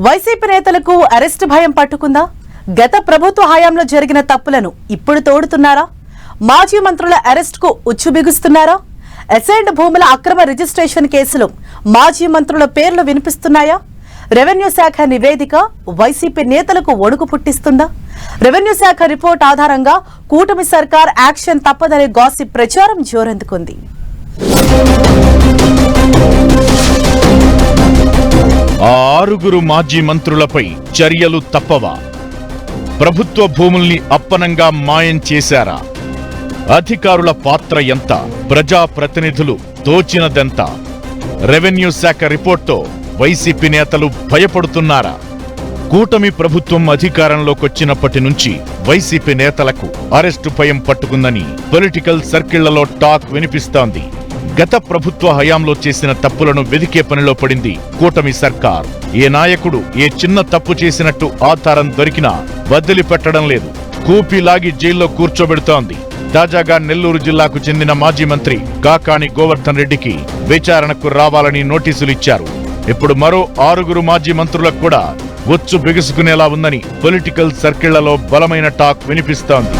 YCP నేతలకు arrest భయం పట్టుకుందా? గత ప్రభుత్వ హయాంలో జరిగిన తప్పులను ఇప్పుడు తోడుతున్నారా? మాజీ మంత్రుల అరెస్టుకు ఉచ్చు బిగుస్తున్నారా? అసైన్డ్ భూముల అక్రమ రిజిస్ట్రేషన్ కేసులో మాజీ మంత్రుల పేర్లు వినిపిస్తున్నాయా? రెవెన్యూ శాఖ నివేదిక వైసీపీ నేతలకు ఒడుకు పుట్టిస్తుందా? రెవెన్యూ శాఖ రిపోర్ట్ ఆధారంగా కూటమి సర్కార్ యాక్షన్ తప్పదనే గాసిప్ ప్రచారం జోరందుకుంది. ఆ 6 మాజీ మంత్రులపై చర్యలు తప్పవా? ప్రభుత్వ భూముల్ని అప్పనంగా మాయం చేశారా? అధికారుల పాత్ర ఎంత? ప్రజాప్రతినిధులు దోచినదెంత? రెవెన్యూ శాఖ రిపోర్ట్తో వైసీపీ నేతలు భయపడుతున్నారా? కూటమి ప్రభుత్వం అధికారంలోకొచ్చినప్పటి నుంచి వైసీపీ నేతలకు అరెస్టు భయం పట్టుకుందని పొలిటికల్ సర్కిళ్లలో టాక్ వినిపిస్తోంది. గత ప్రభుత్వ హయాంలో చేసిన తప్పులను వెదికే పనిలో పడింది కూటమి సర్కార్. ఏ నాయకుడు ఏ చిన్న తప్పు చేసినట్టు ఆధారం దొరికినా వదిలిపెట్టడం లేదు. కూపిలాగి జైల్లో కూర్చోబెడుతోంది. తాజాగా నెల్లూరు జిల్లాకు చెందిన మాజీ మంత్రి కాకాని గోవర్ధన్ రెడ్డికి విచారణకు రావాలని నోటీసులు ఇచ్చారు. ఇప్పుడు మరో 6 మాజీ మంత్రులకు కూడా ఒచ్చు బిగుసుకునేలా ఉందని పొలిటికల్ సర్కిళ్లలో బలమైన టాక్ వినిపిస్తోంది.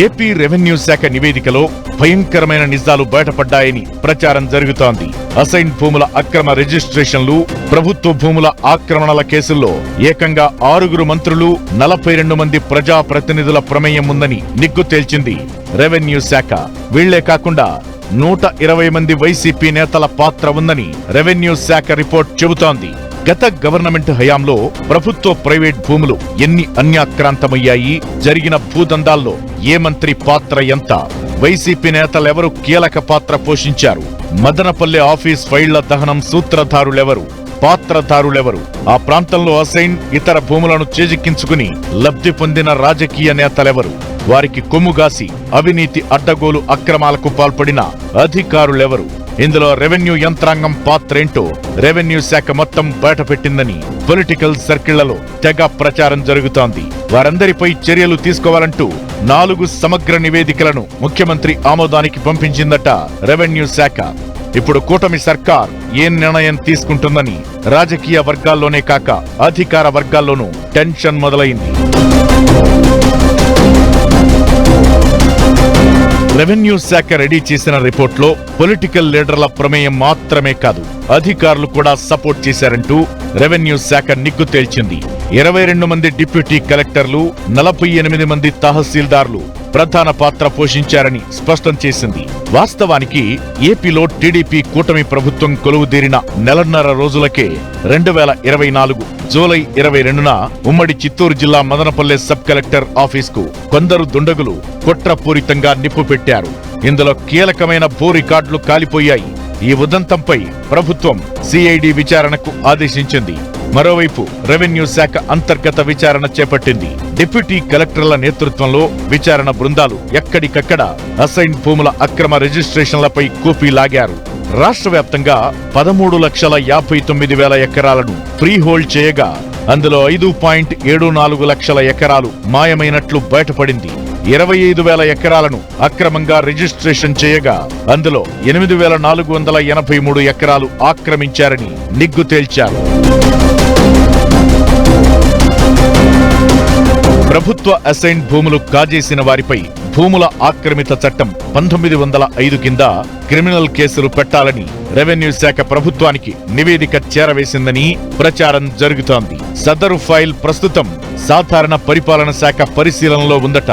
ఏపీ రెవెన్యూ శాఖ నివేదికలో భయంకరమైన నిజాలు బయటపడ్డాయని ప్రచారం జరుగుతోంది. అసైన్ భూముల అక్రమ రిజిస్ట్రేషన్లు, ప్రభుత్వ భూముల ఆక్రమణల కేసుల్లో ఏకంగా 6 మంత్రులు, 42 మంది ప్రజాప్రతినిధుల ప్రమేయం ఉందని నిగ్గు తేల్చింది రెవెన్యూ శాఖ. వీళ్లే కాకుండా 120 మంది వైసీపీ నేతల పాత్ర ఉందని రెవెన్యూ శాఖ రిపోర్ట్ చెబుతోంది. గత గవర్నమెంట్ హయాంలో ప్రభుత్వ ప్రైవేట్ భూములు ఎన్ని అన్యాక్రాంతమయ్యాయి? జరిగిన భూదందాల్లో ఏ మంత్రి పాత్ర ఎంత? వైసీపీ నేతలెవరు కీలక పాత్ర పోషించారు? మదనపల్లె ఆఫీస్ ఫైళ్ల దహనం సూత్రధారులెవరు? పాత్రధారులెవరు? ఆ ప్రాంతంలో అసైన్ ఇతర భూములను చేజిక్కించుకుని లబ్ధి పొందిన రాజకీయ నేతలెవరు? వారికి కొమ్ముగాసి అవినీతి అడ్డగోలు అక్రమాలకు పాల్పడిన అధికారులెవరు? ఇందులో రెవెన్యూ యంత్రాంగం పాత్రేంటో రెవెన్యూ శాఖ మొత్తం బయటపెట్టిందని పొలిటికల్ సర్కిళ్లలో తెగ ప్రచారం జరుగుతోంది. వారందరిపై చర్యలు తీసుకోవాలంటూ 4 సమగ్ర నివేదికలను ముఖ్యమంత్రి ఆమోదానికి పంపించిందట రెవెన్యూ శాఖ. ఇప్పుడు కూటమి సర్కార్ ఏ నిర్ణయం తీసుకుంటుందని రాజకీయ వర్గాల్లోనే కాక అధికార వర్గాల్లోనూ టెన్షన్ మొదలైంది. రెవెన్యూ శాఖ రెడీ చేసిన రిపోర్ట్లో పొలిటికల్ లీడర్ల ప్రమేయం మాత్రమే కాదు, అధికారులు కూడా సపోర్ట్ చేశారంటూ రెవెన్యూ శాఖ నిగ్గు తేల్చింది. 22 మంది డిప్యూటీ కలెక్టర్లు, 48 మంది తహసీల్దార్లు ప్రధాన పాత్ర పోషించారని స్పష్టం చేసింది. వాస్తవానికి ఏపీలో టీడీపీ కూటమి ప్రభుత్వం కొలువుదీరిన నెలన్నర రోజులకే 2024 జూలై 22న ఉమ్మడి చిత్తూరు జిల్లా మదనపల్లె సబ్ కలెక్టర్ ఆఫీస్కు కొందరు దుండగులు కుట్రపూరితంగా నిప్పు పెట్టారు. ఇందులో కీలకమైన భూ రికార్డులు కాలిపోయాయి. ఈ ఉదంతంపై ప్రభుత్వం సిఐడి విచారణకు ఆదేశించింది. మరోవైపు రెవెన్యూ శాఖ అంతర్గత విచారణ చేపట్టింది. డిప్యూటీ కలెక్టర్ల నేతృత్వంలో విచారణ బృందాలు ఎక్కడికక్కడ అసైన్ భూముల అక్రమ రిజిస్ట్రేషన్లపై కూపీ లాగారు. రాష్ట్ర వ్యాప్తంగా 13,59,000 ఎకరాలను ఫ్రీ హోల్డ్ చేయగా అందులో 5.74 లక్షల ఎకరాలు మాయమైనట్లు బయటపడింది. 25,000 ఎకరాలను అక్రమంగా రిజిస్ట్రేషన్ చేయగా అందులో 8,483 ఎకరాలు ఆక్రమించారని నిగ్గు తేల్చారు. ప్రభుత్వ అసైన్ భూములు కాజేసిన వారిపై భూముల ఆక్రమిత చట్టం 1905 కింద క్రిమినల్ కేసులు పెట్టాలని రెవెన్యూ శాఖ ప్రభుత్వానికి నివేదిక చేరవేసిందని ప్రచారం జరుగుతోంది. సదరు ఫైల్ ప్రస్తుతం సాధారణ పరిపాలన శాఖ పరిశీలనలో ఉందట.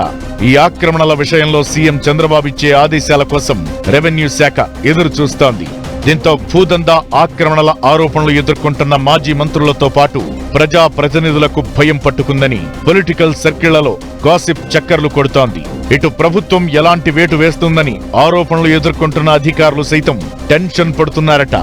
ఈ ఆక్రమణల విషయంలో సీఎం చంద్రబాబు ఇచ్చే ఆదేశాల కోసం రెవెన్యూ శాఖ ఎదురు చూస్తోంది. దీంతో భూదందా ఆక్రమణల ఆరోపణలు ఎదుర్కొంటున్న మాజీ మంత్రులతో పాటు ప్రజా ప్రతినిధులకు భయం పట్టుకుందని పొలిటికల్ సర్కిళ్లలో గాసిప్ చక్కర్లు కొడుతోంది. ఇటు ప్రభుత్వం ఎలాంటి వేటు వేస్తుందని ఆరోపణలు ఎదుర్కొంటున్న అధికారులు సైతం టెన్షన్ పడుతున్నారట.